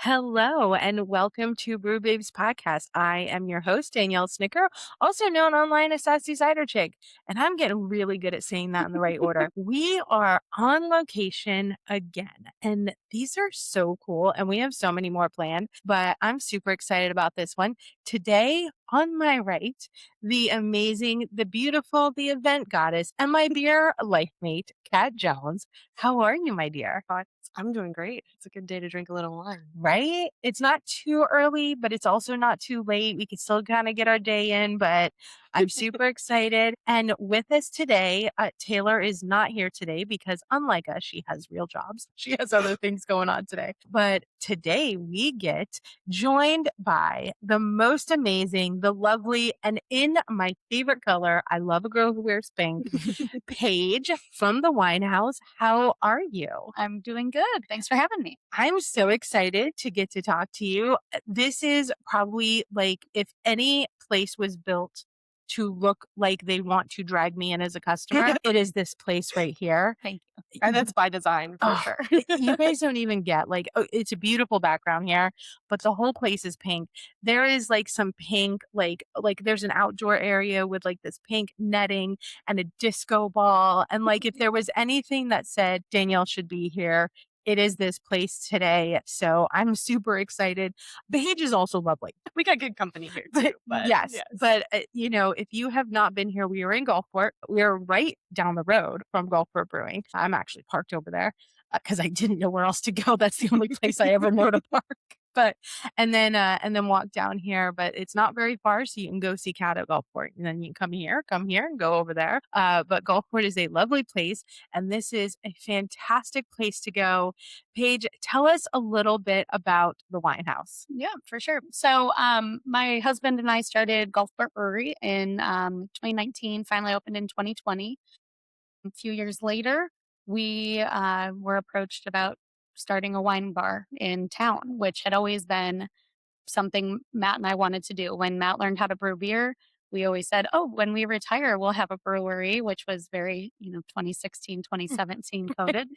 Hello and welcome to Brew Babes podcast. I am your host, Danielle Snicker, also known online as Sassy Cider Chick. And I'm getting really good at saying that in the right order. We are on location again, and these are so cool. And we have so many more planned, but I'm super excited about this one. Today, on my right, the amazing, the beautiful, the event goddess, and my dear life mate, Kat Jones. How are you, my dear? I'm doing great. It's a good day to drink a little wine. Right? It's not too early, but it's also not too late. We can still kind of get our day in, but I'm super excited. And with us today, Taylor is not here today because unlike us, she has real jobs. She has other things going on today. But today we get joined by the most amazing, the lovely, and in my favorite color, I love a girl who wears pink, Paige from the Wine House. How are you? I'm doing good. Thanks for having me. I'm so excited to get to talk to you. This is probably like if any place was built to look like they want to drag me in as a customer, it is this place right here. Thank you. And that's by design for sure. You guys don't even get it's a beautiful background here, but the whole place is pink. There is like some pink, like there's an outdoor area with like this pink netting and a disco ball. And like if there was anything that said Danielle should be here, it is this place today. So I'm super excited. Paige is also lovely. We got good company here too. But Yes. But, if you have not been here, we are in Gulfport. We are right down the road from Gulfport Brewing. I'm actually parked over there because I didn't know where else to go. That's the only place I ever know to park. But and then walk down here, but it's not very far, so you can go see Cat at Gulfport, and then you come here, and go over there. But Gulfport is a lovely place, and this is a fantastic place to go. Paige, tell us a little bit about the Wine House. Yeah, for sure. So, my husband and I started Gulfport Brewery in 2019, finally opened in 2020. A few years later, we were approached about starting a wine bar in town, which had always been something Matt and I wanted to do. When Matt learned how to brew beer, we always said, oh, when we retire, we'll have a brewery, which was very, 2016, 2017 coded.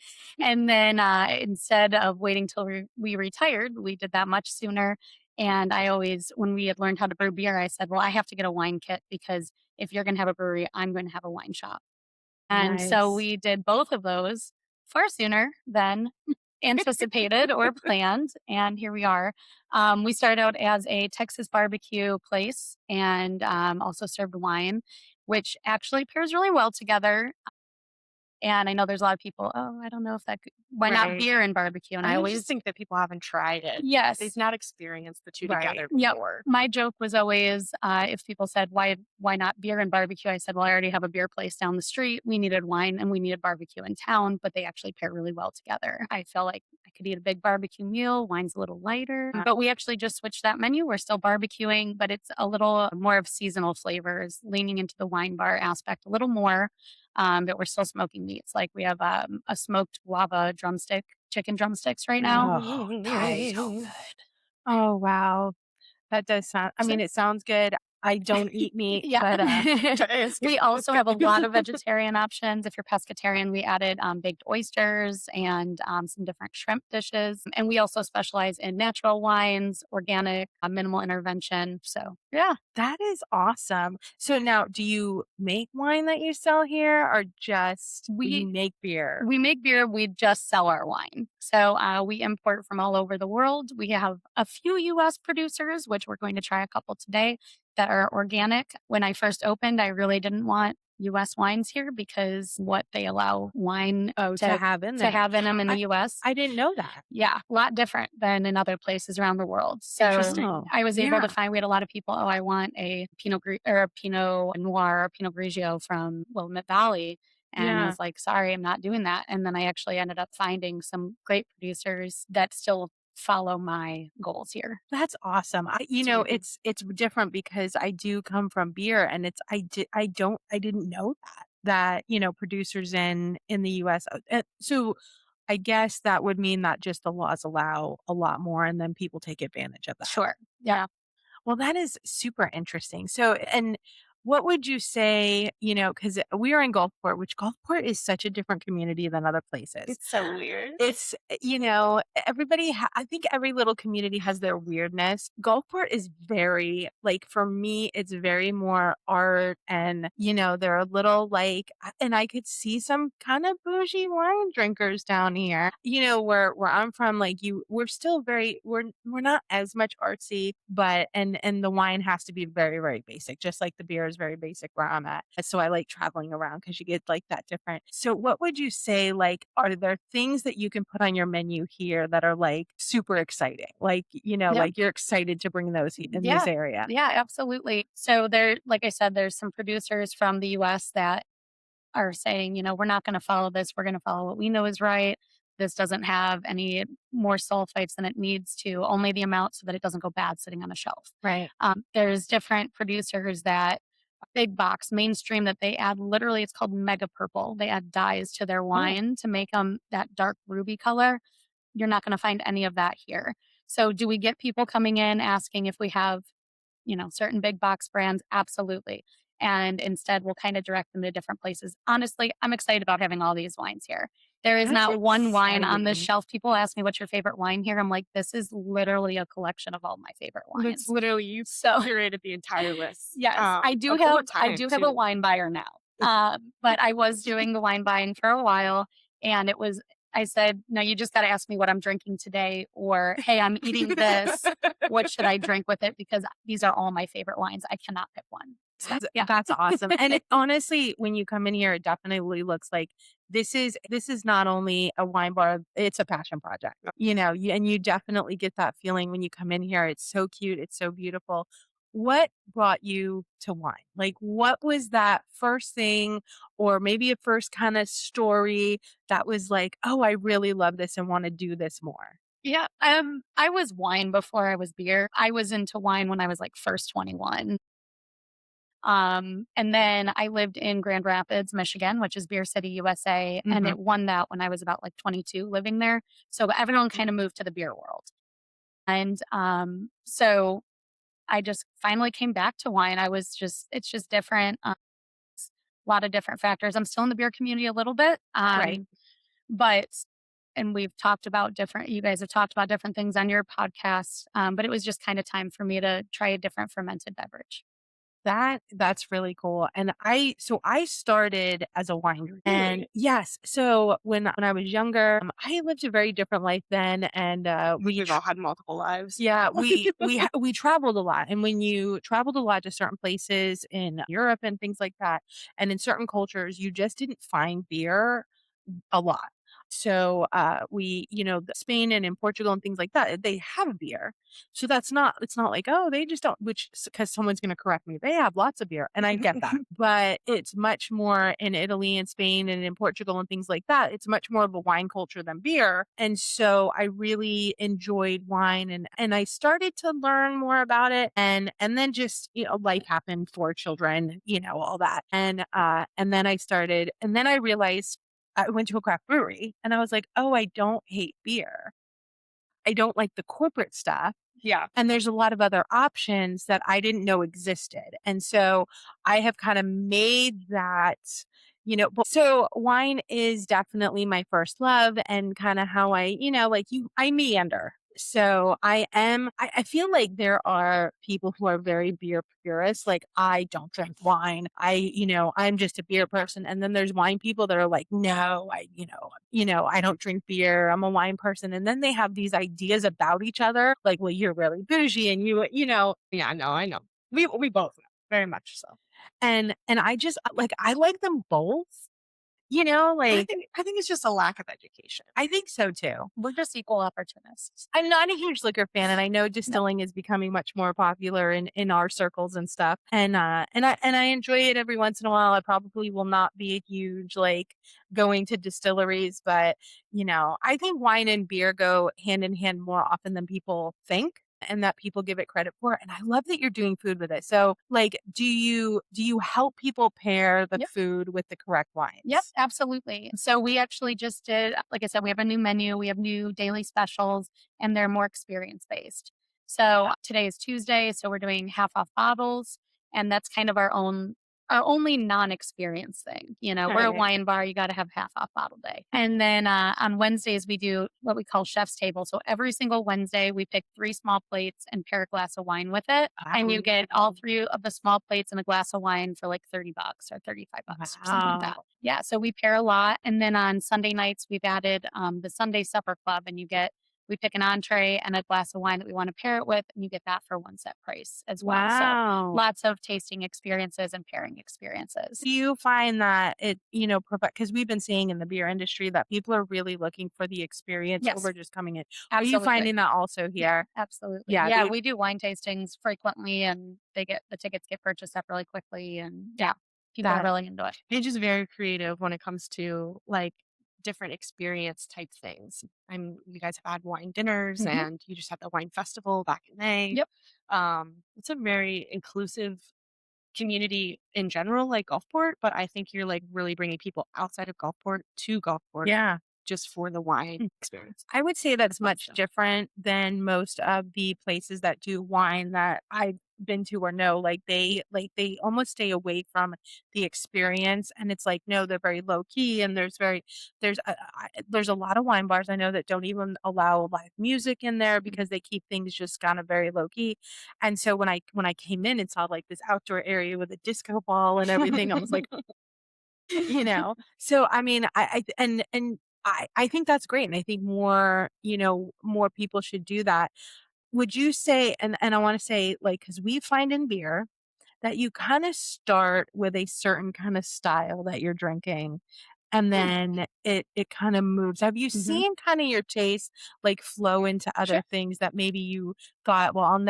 And then instead of waiting till we retired, we did that much sooner. And I always, when we had learned how to brew beer, I said, well, I have to get a wine kit because if you're going to have a brewery, I'm going to have a wine shop. And so Nice. we did both of those far sooner than anticipated or planned. And here we are. We started out as a Texas barbecue place and also served wine, which actually pairs really well together. And I know there's a lot of people, oh, I don't know if why not Right. beer and barbecue? And I I always just think that people haven't tried it. yes. They've not experienced the two Right. together Yep. before. My joke was always if people said, why not beer and barbecue? I said, well, I already have a beer place down the street. We needed wine and we needed barbecue in town, but they actually pair really well together. I feel like I could eat a big barbecue meal. Wine's a little lighter, but we actually just switched that menu. We're still barbecuing, but it's a little more of seasonal flavors, leaning into the wine bar aspect a little more. But we're still smoking meats. Like we have a smoked guava chicken drumsticks right now. Oh, That is so good. oh, wow. That does sound, I So mean, it sounds good. I don't eat meat, yeah. but We also have a lot of vegetarian options. If you're pescatarian, we added baked oysters and some different shrimp dishes. And we also specialize in natural wines, organic, minimal intervention. So, yeah. that is awesome. So now, do you make wine that you sell here or just you make beer? We make beer, we just sell our wine. So we import from all over the world. We have a few US producers, which we're going to try a couple today, that are organic. When I first opened, I really didn't want US wines here because what they allow wine To have in there. have in them in the US. I didn't know that. Yeah, a lot different than in other places around the world. So Interesting. I was able Yeah. to find we had a lot of people, oh, I want a or a Pinot Noir or Pinot Grigio from Willamette Valley. And I Yeah. was like, sorry, I'm not doing that. And then I actually ended up finding some great producers that still follow my goals here. That's awesome. It's different because I do come from beer and I didn't know that producers in the US. So I guess that would mean that just the laws allow a lot more and then people take advantage of that. Sure. Yeah. Well, that is super interesting. So, and what would you say, because we are in Gulfport, which Gulfport is such a different community than other places. It's so weird. It's, I think every little community has their weirdness. Gulfport is very, like, for me, it's very more art and, they're a little like, and I could see some kind of bougie wine drinkers down here, where I'm from, like we're still we're not as much artsy, but, and the wine has to be very, very basic, just like the beer is very basic where I'm at. So I like traveling around because you get like that different. So what would you say, like, are there things that you can put on your menu here that are like super exciting? Like, Yep. like you're excited to bring those in Yeah. this area. Yeah, absolutely. So there, like I said, there's some producers from the US that are saying, we're not going to follow this. We're going to follow what we know is right. This doesn't have any more sulfites than it needs to, only the amount so that it doesn't go bad sitting on a shelf. Right. There's different producers that big box mainstream that they add, literally it's called mega purple. They add dyes to their Oh, wine to make them that dark ruby color. You're not going to find any of that here. So do we get people coming in asking if we have, certain big box brands? Absolutely. And instead, we'll kind of direct them to different places. Honestly, I'm excited about having all these wines here. There is that's not one wine on this exciting. shelf. People ask me, what's your favorite wine here? I'm like, this is literally a collection of all my favorite That's wines. literally you So, curated the entire list. yes, I do Over have I time do have a too. wine buyer now. But I was doing the wine buying for a while, and I said, "No, you just gotta ask me what I'm drinking today," or, "Hey, I'm eating this. What should I drink with it?" Because these are all my favorite wines. I cannot pick one. So, yeah. That's awesome. And honestly, when you come in here, it definitely looks like this is not only a wine bar, it's a passion project. And you definitely get that feeling when you come in here. It's so cute, it's so beautiful. What brought you to wine? Like, what was that first thing, or maybe a first kind of story that was like, oh, I really love this and want to do this more? Yeah, I was wine before I was beer. I was into wine when I was, like, first 21. And then I lived in Grand Rapids, Michigan, which is Beer City, USA, and Hmm. it won that when I was about like 22 living there. So everyone kind of moved to the beer world. And so I just finally came back to wine. It's just different. A lot of different factors. I'm still in the beer community a little bit. Right. But, and you guys have talked about different things on your podcast. But it was just kind of time for me to try a different fermented beverage. That's really cool. And I started as a wine drinker. And Really? yes, so when I was younger, I lived a very different life then, and We've all had multiple lives. yeah, we traveled a lot. And when you traveled a lot to certain places in Europe and things like that, and in certain cultures, you just didn't find beer a lot. So, Spain and in Portugal and things like that, they have beer. So it's not like, oh, they just don't, which, because someone's going to correct me. They have lots of beer, and I get that. But it's much more in Italy and Spain and in Portugal and things like that. It's much more of a wine culture than beer. And so I really enjoyed wine, and I started to learn more about it. And then just, life happened, for children, all that. And then I realized I went to a craft brewery and I was like, "Oh, I don't hate beer. I don't like the corporate stuff." Yeah. And there's a lot of other options that I didn't know existed. And so I have kind of made that, so wine is definitely my first love, and kind of how I meander. So I feel like there are people who are very beer purists. Like, I don't drink wine. I'm just a beer person. And then there's wine people that are like, no, I don't drink beer. I'm a wine person. And then they have these ideas about each other. Like, well, you're really bougie, and Yeah, no, I know. We both know. Very much so. and I just like, I like them both, like, I think it's just a lack of education. I think so too. We're just equal opportunists. I'm not a huge liquor fan, and I know No. distilling is becoming much more popular in our circles and stuff. And I enjoy it every once in a while. I probably will not be a huge, like, going to distilleries, but I think wine and beer go hand in hand more often than people think, and that people give it credit for. And I love that you're doing food with it. So, like, do you help people pair the Yep. food with the correct Yep, wines? absolutely. So we actually just did, like I said, we have a new menu, we have new daily specials, and they're more experience based. So today is Tuesday, so we're doing half off bottles. And that's kind of our only non-experience thing. You know, we're a Right. wine bar, you got to have half off bottle day. And then on Wednesdays, we do what we call chef's table. So every single Wednesday, we pick 3 small plates and pair a glass of wine with it. And you get all 3 of the small plates and a glass of wine for like $30 or $35 or something like that. Wow. Yeah. So we pair a lot. And then on Sunday nights, we've added the Sunday supper club, and we pick an entree and a glass of wine that we want to pair it with, and you get that for one set price as well. So Wow. lots of tasting experiences and pairing experiences. Do you find that it, because we've been seeing in the beer industry that people are really looking for the experience Yes, over just coming in. Are you absolutely. finding that also Yeah, here? absolutely. Yeah, Yeah, we do wine tastings frequently, and the tickets get purchased up really quickly, and yeah, people are that really into it. Paige is very creative when it comes to like different experience type things. You guys have had wine dinners Mhm. and you just had the wine festival back in May. Yep. It's a very inclusive community in general, like Gulfport, but I think you're like really bringing people outside of Gulfport to Gulfport yeah. just for the wine Mm. experience. I would say that's Fun much stuff. different than most of the places that do wine that I've been to or know. Like they almost stay away from the experience, and it's like no, they're very low key, and there's a lot of wine bars I know that don't even allow live music in there because they keep things just kind of very low key. And so when I came in and saw like this outdoor area with a disco ball and everything, I was like, so I mean, I think that's great, and I think more people should do that. Would you say, and I want to say, like, because we find in beer that you kind of start with a certain kind of style that you're drinking, and Hmm. then it kind of moves. Have you Mhm. seen kind of your taste like flow into Sure. other things that maybe you thought, well, I'll Mhm.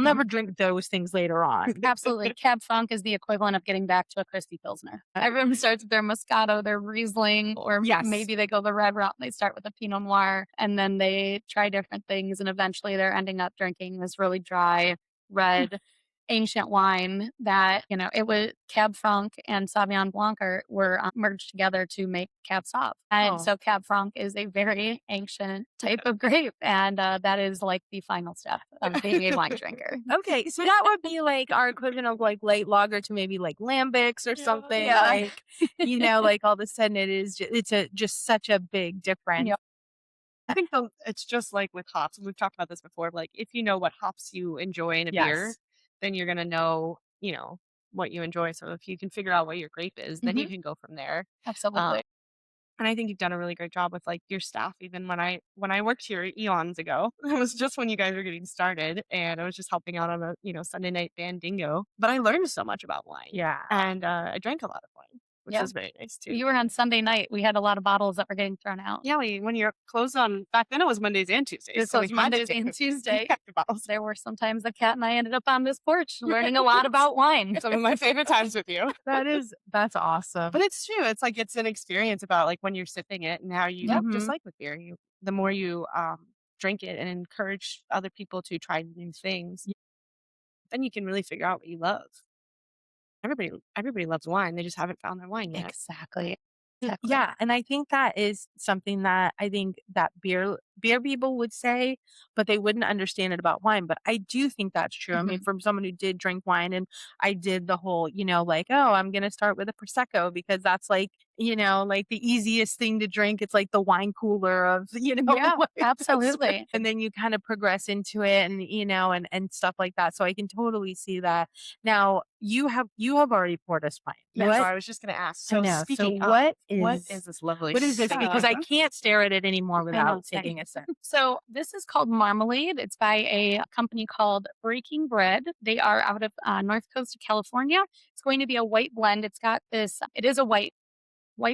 never drink those things later on. Absolutely. Cab Franc is the equivalent of getting back to a crispy Pilsner. Everyone starts with their Moscato, their Riesling, or Yes. maybe they go the red route and they start with a Pinot Noir, and then they try different things, and eventually they're ending up drinking this really dry, red, ancient wine that, it was Cab Franc and Sauvignon Blanc were merged together to make Cab Sauv. And Oh. so Cab Franc is a very ancient type of grape, and that is like the final step of being a wine drinker. Okay, so that would be like our equivalent of like light lager to maybe like lambics or Yeah. something. Yeah. Like, like all of a sudden it's just such a big difference. Yep. I think it's just like with hops. We've talked about this before. Like if you know what hops you enjoy in a beer, Yes. then you're gonna know, what you enjoy. So if you can figure out what your grape is, then Mhm. you can go from there. Um, Absolutely. and I think you've done a really great job with like your staff. Even when I worked here eons ago, it was just when you guys were getting started, and I was just helping out on a Sunday night band dingo. But I learned so much about wine, Yeah. and I drank a lot of wine, which Yeah. was very nice too. You were on Sunday night. We had a lot of bottles that were getting thrown out. Yeah, when you're closed on back then it was Mondays and Tuesdays, This so we was had to Mondays take and Tuesday. the bottles. There were some times the cat and I ended up on this porch learning a lot about wine. Some of my favorite times with you. That's awesome. But it's true. It's like it's an experience about like when you're sipping it and how you Yep. just Mhm. like with beer, the more you drink it and encourage other people to try new things, then you can really figure out what you love. Everybody loves wine. They just haven't found their wine yet. Exactly. Exactly. Yeah, and I think that is something that I think that beer people would say, but they wouldn't understand it about wine. But I do think that's true. I mean, Mhm. from someone who did drink wine, and I did the whole, like, oh, I'm gonna start with a prosecco because that's like, like the easiest thing to drink. It's like the wine cooler of, Yeah, like, absolutely. and then you kind of progress into it, and and stuff like that. So I can totally see that. Now you have already poured us wine. Yes. So What I was just gonna ask. I So know. So speaking of, what is is this lovely what is this? Because I stuff? can't stare at it anymore I know, without same. taking a sip. So this is called Marmalade. It's by a company called Breaking Bread. They are out of North Coast of California. It's going to be a white blend. It is a white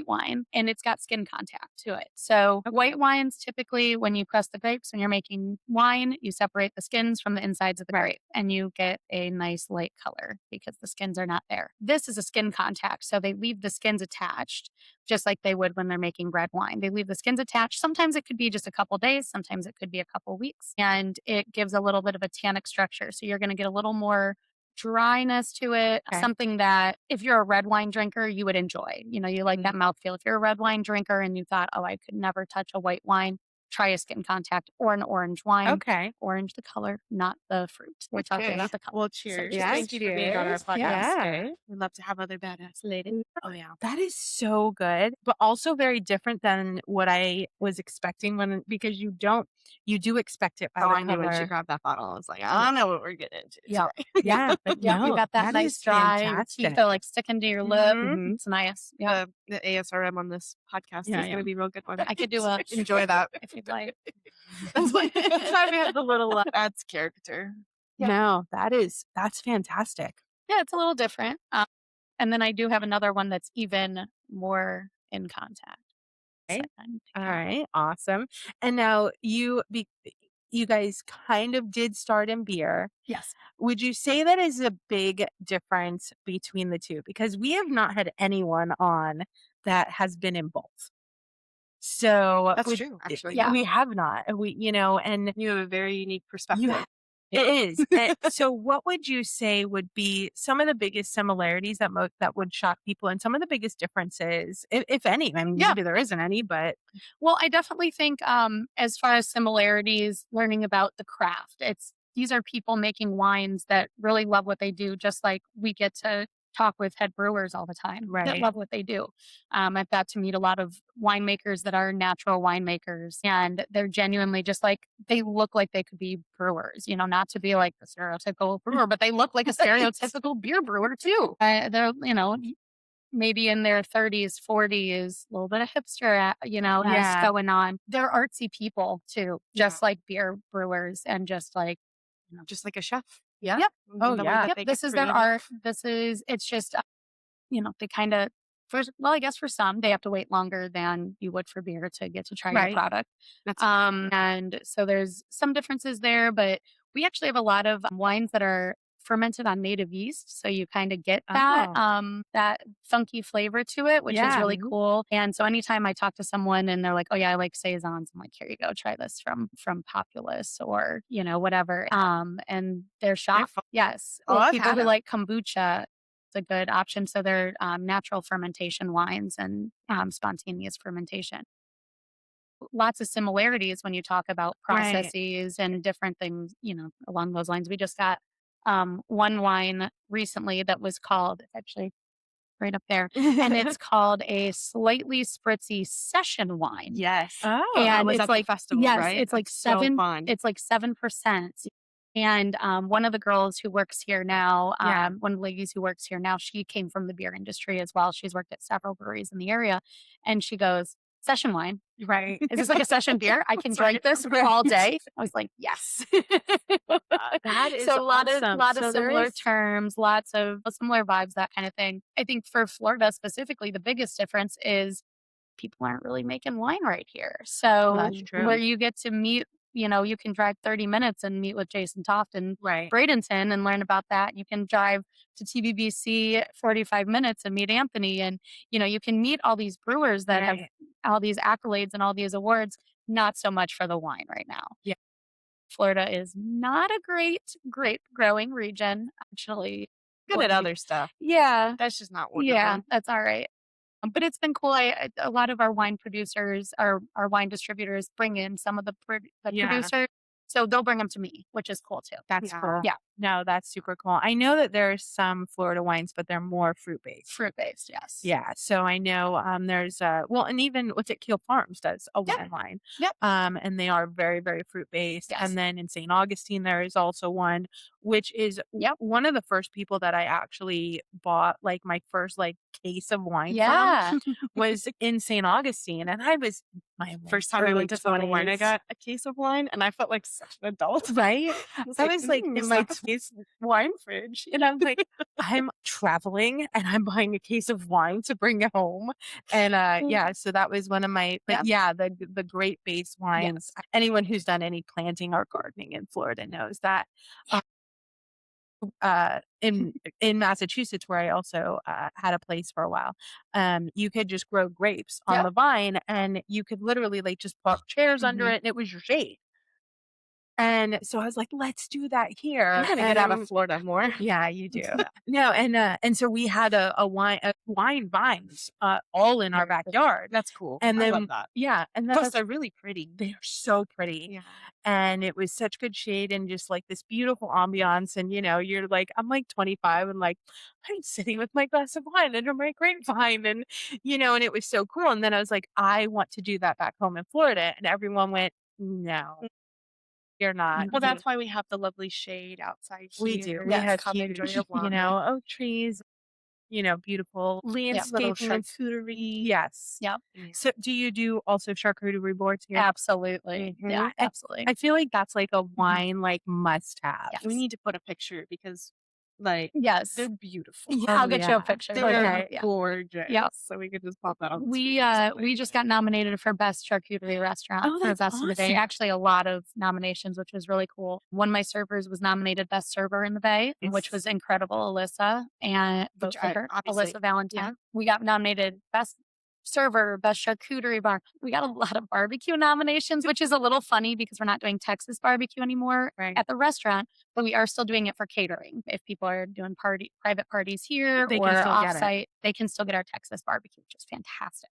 wine, and it's got skin contact to it. So white wines, typically when you press the grapes, when you're making wine, you separate the skins from the insides of the grape, and you get a nice light color because the skins are not there. This is a skin contact. So they leave the skins attached just like they would when they're making red wine. They leave the skins attached. Sometimes it could be just a couple days. Sometimes it could be a couple weeks, and it gives a little bit of a tannic structure. So you're going to get a little more dryness to it, Okay. something that if you're a red wine drinker, you would enjoy. You like that mouthfeel. If you're a red wine drinker and you thought, oh, I could never touch a white wine, try a skin contact or an orange wine. Okay. Orange, the color, not the fruit. We're talking about the color. Well, cheers. Yeah, Thank you for being on our cheers. podcast Yeah. today. We'd love to have other badass ladies. Oh, yeah. That is so good, but also very different than what I was expecting because you do expect it by Oh, the I knew when she color. grabbed that bottle. I was like, I don't know what we're getting into Yeah. today. Yeah, but Yeah, you no, got that that nice is dry fantastic. teeth are like sticking to your lip. Mhm. It's nice. Yeah. The ASRM on this podcast Yeah, is going to be real good one. I could do a Enjoy that. if you'd like. That's why we have the little adds character. Yeah. No, that's fantastic. Yeah, it's a little different. And then I do have another one that's even more in contact. Right. Second. All right, awesome. And now you guys kind of did start in beer. Yes. Would you say that is a big difference between the two? Because we have not had anyone on that has been in both. So That's true, actually. Yeah. we have not. And You have a very unique perspective. it is. And so what would you say would be some of the biggest similarities that would shock people and some of the biggest differences, if any? I mean, Yeah. maybe there isn't any, but Well, I definitely think as far as similarities, learning about the craft, these are people making wines that really love what they do, just like we get to talk with head brewers all the time that Right. love what they do. I've got to meet a lot of winemakers that are natural winemakers, and they're genuinely just like they look like they could be brewers. Not to be like the stereotypical brewer, but they look like a stereotypical beer brewer too. They're maybe in their 30s, 40s, a little bit of hipster, Yeah. going on. They're artsy people too, just like beer brewers and just like, Just like a chef. Yeah. Yep. Oh, The way yeah. that Yep, they this get is their creative. art. It's just, they kind of, I guess for some, they have to wait longer than you would for beer to get to try your Right. product. That's And so there's some differences there, but we actually have a lot of wines that are fermented on native yeast. So you kind of get that funky flavor to it, which is really cool. And so anytime I talk to someone and they're like, oh yeah, I like saisons, I'm like, here you go, try this from Populous or, whatever. And they're shocked. fun. Yes. Oh, Or I've people had who 'em. like kombucha, it's a good option. So they're natural fermentation wines and spontaneous fermentation. Lots of similarities when you talk about Right. processes and different things, along those lines. We just got one wine recently that was called, it's actually right up there, and it's called a slightly spritzy session wine. Yes. Oh. That And was it's at the like, festival, yes, right? it's like That's so fun. it's like 7%. And one of the girls who works here now, Yeah. one of the ladies who works here now, she came from the beer industry as well. She's worked at several breweries in the area. And she goes, session wine. Right. Is this like a session beer? I can drink this all day. I was like, yes. That is So a lot awesome. of So there similar is- terms, lots of similar vibes, that kind of thing. I think for Florida specifically, the biggest difference is people aren't really making wine right here. So That's true. where you get to meet, you can drive 30 minutes and meet with Jason Toft and Right. Bradenton and learn about that. You can drive to TBBC 45 minutes and meet Anthony. And, you can meet all these brewers that have Right. all these accolades and all these awards, not so much for the wine right now. Yeah. Florida is not a great grape growing region, actually. Good at other stuff. Yeah. That's just not one Yeah, of them. that's all right. But it's been cool. A lot of our wine producers, our wine distributors, bring in some of the Yeah. producers, so they'll bring them to me, which is cool too. That's cool. Yeah. No, that's super cool. I know that there's some Florida wines, but they're more fruit based. Fruit based, yes. Yeah. So I know there's and even what's it, Keel Farms does a Yep. line. Yep. And they are very, very fruit based. Yes. And then in St. Augustine there is also one, which is Yep. one of the first people that I actually bought like my first like case of wine Yeah. from was in St. Augustine. And I was my First time I went to Total Wine, I 20s. got a case of wine and I felt like such an adult. Right? I was like in my it's wine fridge. and I'm like, I'm traveling and I'm buying a case of wine to bring home. And yeah, so that was one of my but yeah, the great base wines. Anyone who's done any planting or gardening in Florida knows that. In Massachusetts, where I also had a place for a while, you could just grow grapes on the vine, and you could literally like just put chairs under it, and it was your shade. And so I was like, let's do that here. I'm gonna get out of Florida more. Yeah, you do. No, and so we had a wine vines all in our backyard. That's cool. And I then love that. yeah, and then Plus, they're really pretty. they are so pretty. Yeah. And it was such good shade and just like this beautiful ambiance. And you're like, I'm like 25 and like I'm sitting with my glass of wine under my grapevine, and and it was so cool. And then I was like, I want to do that back home in Florida, and everyone went, no, you're not. Well, that's why we have the lovely shade outside We here. do. We have Come huge, enjoy a walk. oak trees, beautiful Little landscaping. charcuterie. Yes. Yep. So do you do also charcuterie boards here? Absolutely. Yeah, Mhm. absolutely. I feel like that's like a wine like must have. Yes. We need to put a picture because, like, Yes. they're beautiful. Yeah, I'll get you yeah. a picture. They're Okay. Yeah. gorgeous. Yep. So we could just pop that on. We just got nominated for best charcuterie restaurant Oh, for that's best of the day. awesome. Actually, a lot of nominations, which was really cool. One of my servers was nominated best server in the Bay, which was incredible. Alyssa and Which Alyssa Valentine. We got nominated best server, best charcuterie bar. We got a lot of barbecue nominations, which is a little funny because we're not doing Texas barbecue anymore at the restaurant, but we are still doing it for catering. If people are doing private parties here They or can still get it. offsite, they can still get our Texas barbecue, which is fantastic.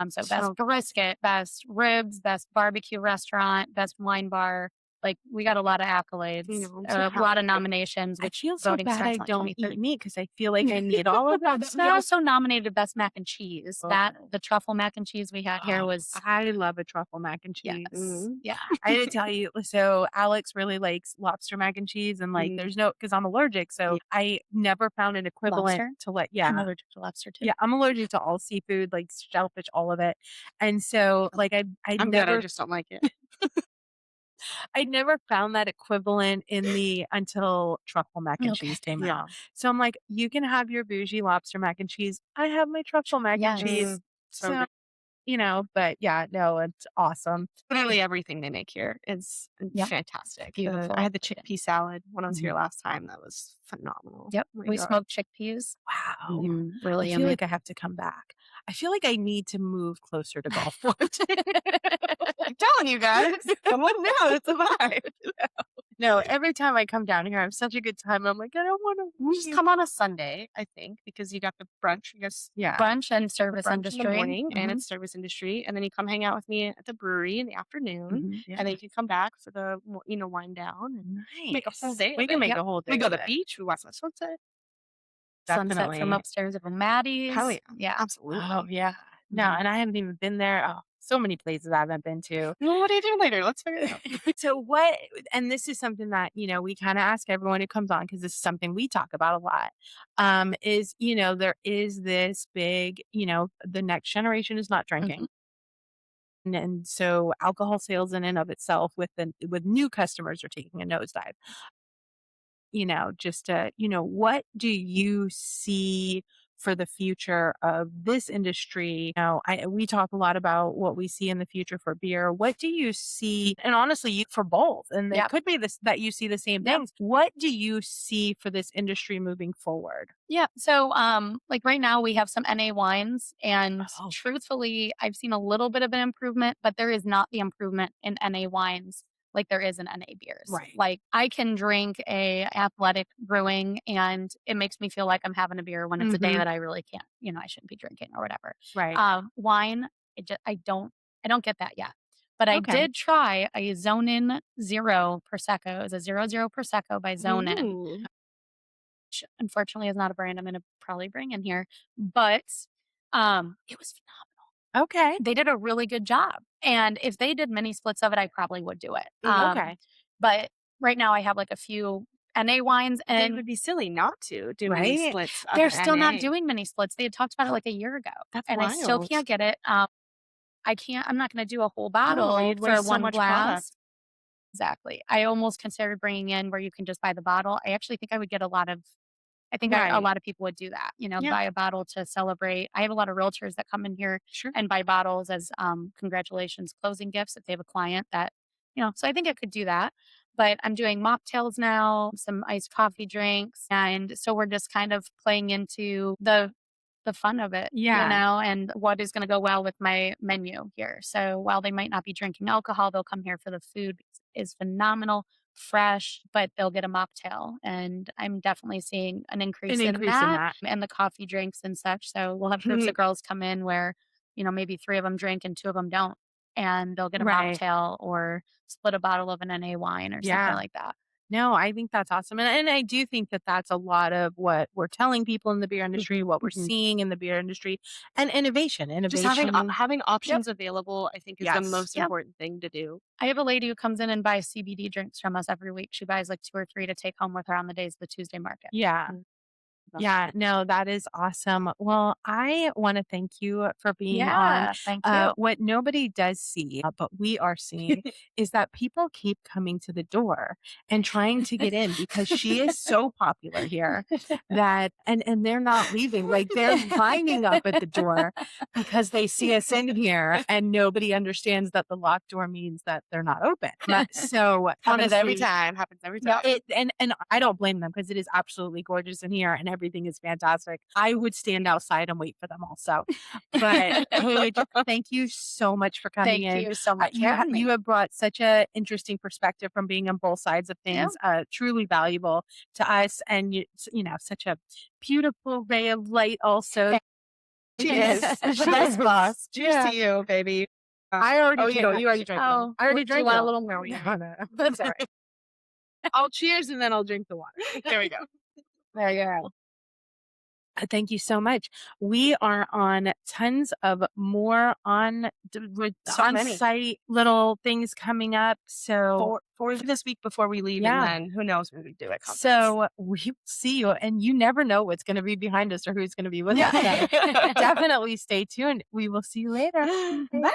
So best So- brisket, best ribs, best barbecue restaurant, best wine bar. Like we got a lot of accolades, I'm so a proud lot of of you. nominations. I Which feel so voting bad starts I in, like, don't eat 2030. meat because I feel like I need all of that We stuff. also nominated best mac and cheese. That Oh. the truffle mac and cheese we had here was I love a truffle mac and yes, cheese. yeah. I had to tell you, so Alex really likes lobster mac and cheese, and like there's no, because I'm allergic, so I never found an equivalent Lobster? to like I'm allergic to lobster too. yeah, I'm allergic to all seafood, like shellfish, all of it. And so like I I'm good. I never just don't like it. I never found that equivalent until truffle mac and cheese came Yeah. out. So I'm like, you can have your bougie lobster mac and cheese. I have my truffle mac and Yes. cheese. So So, good. but yeah, no, it's awesome. Literally everything they make here is Yep. fantastic. Beautiful. I had the chickpea salad when I was here last time. That was phenomenal. Yep. Oh my We God. smoked chickpeas. Wow. Really I feel yummy. like I have to come back. I feel like I need to move closer to Gulfport. I'm telling you guys, come on now. It's a vibe. No, every time I come down here, I have such a good time. I'm like, I don't want to Just come on a Sunday, I think, because you got the brunch. I guess Yeah. Brunch and the service brunch in industry. the morning, and Mhm. it's service industry, and then you come hang out with me at the brewery in the afternoon, Yeah. and then you can come back for the wind down and Nice. make a whole day. We of can it. make Yep. a whole day. We go to of the it. beach. We watch the sunset. Sunset from Definitely. upstairs of Maddie's. Hell yeah. Yeah. Absolutely. Oh yeah. No, Mhm. and I haven't even been there. Oh, so many places I haven't been to. Well, what are you doing later? Let's figure it out. So what, and this is something that, we kind of ask everyone who comes on, because this is something we talk about a lot, is, there is this big, the next generation is not drinking. And so alcohol sales in and of itself with new customers are taking a nosedive. Just to, what do you see for the future of this industry? We talk a lot about what we see in the future for beer. What do you see? And honestly, for both, and it Yep. could be this that you see the same Yep. things. What do you see for this industry moving forward? Yeah. So, like right now we have some NA wines, and Oh. truthfully, I've seen a little bit of an improvement, but there is not the improvement in NA wines like there is in NA beers. Right. Like I can drink a athletic brewing, and it makes me feel like I'm having a beer when it's a day Mhm. that I really can't. I shouldn't be drinking or whatever. Right. Wine, I don't get that yet. But I Okay. did try a Zonin Zero Prosecco. It was a 0.0 Prosecco by Zonin. Ooh. Which unfortunately is not a brand I'm going to probably bring in here, but it was phenomenal. Okay. They did a really good job, and if they did mini splits of it, I probably would do it. Okay. But right now I have like a few NA wines, It and would be silly not to do mini Right? splits. of they're still not NA. doing mini splits. They had talked about it like a year ago, That's and I still wild. can't get it. I can't. I'm not going to do a whole bottle you'd for waste so one much glass. product. Exactly. I almost considered bringing in where you can just buy the bottle. I actually think I would get a lot of. I think a Right. lot of people would do that. Yeah. Buy a bottle to celebrate. I have a lot of realtors that come in here Sure. and buy bottles as congratulations closing gifts if they have a client that. So I think I could do that. But I'm doing mocktails now, some iced coffee drinks, and so we're just kind of playing into the the fun of it, and what is going to go well with my menu here. So while they might not be drinking alcohol, they'll come here for the food is phenomenal, fresh, but they'll get a mocktail. And I'm definitely seeing an increase in that and the coffee drinks and such. So we'll have groups of girls come in where, maybe 3 of them drink and 2 of them don't. And they'll get a mocktail or split a bottle of an NA wine or something like that. No, I think that's awesome. And I do think that that's a lot of what we're telling people in the beer industry, what we're seeing in the beer industry, and innovation. Just having options available, I think, is the most important thing to do. I have a lady who comes in and buys CBD drinks from us every week. She buys like 2 or 3 to take home with her on the days of the Tuesday market. Yeah. Yeah, no, that is awesome. Well, I want to thank you for being on. Thank you. What nobody does see, but we are seeing, is that people keep coming to the door and trying to get in because she is so popular here that, and they're not leaving. Like they're lining up at the door because they see us in here and nobody understands that the locked door means that they're not open. So happens every time. And I don't blame them because it is absolutely gorgeous in here and everything is fantastic. I would stand outside and wait for them also. But Paige, thank you so much for coming in. Thank you so much. You have brought such an interesting perspective from being on both sides of things, truly valuable to us. And, such a beautiful ray of light also. Cheers. Yes, boss. Cheers to you, baby. I already drank. You already drank. Oh, I already drank a little more. No. That's all right. I'll cheers and then I'll drink the water. There we go. There you go. Thank you so much. We are on tons of more on-site little things coming up. So for this week before we leave, and then who knows when we do it. So we will see you, and you never know what's going to be behind us or who's going to be with us. So definitely stay tuned. We will see you later. Bye.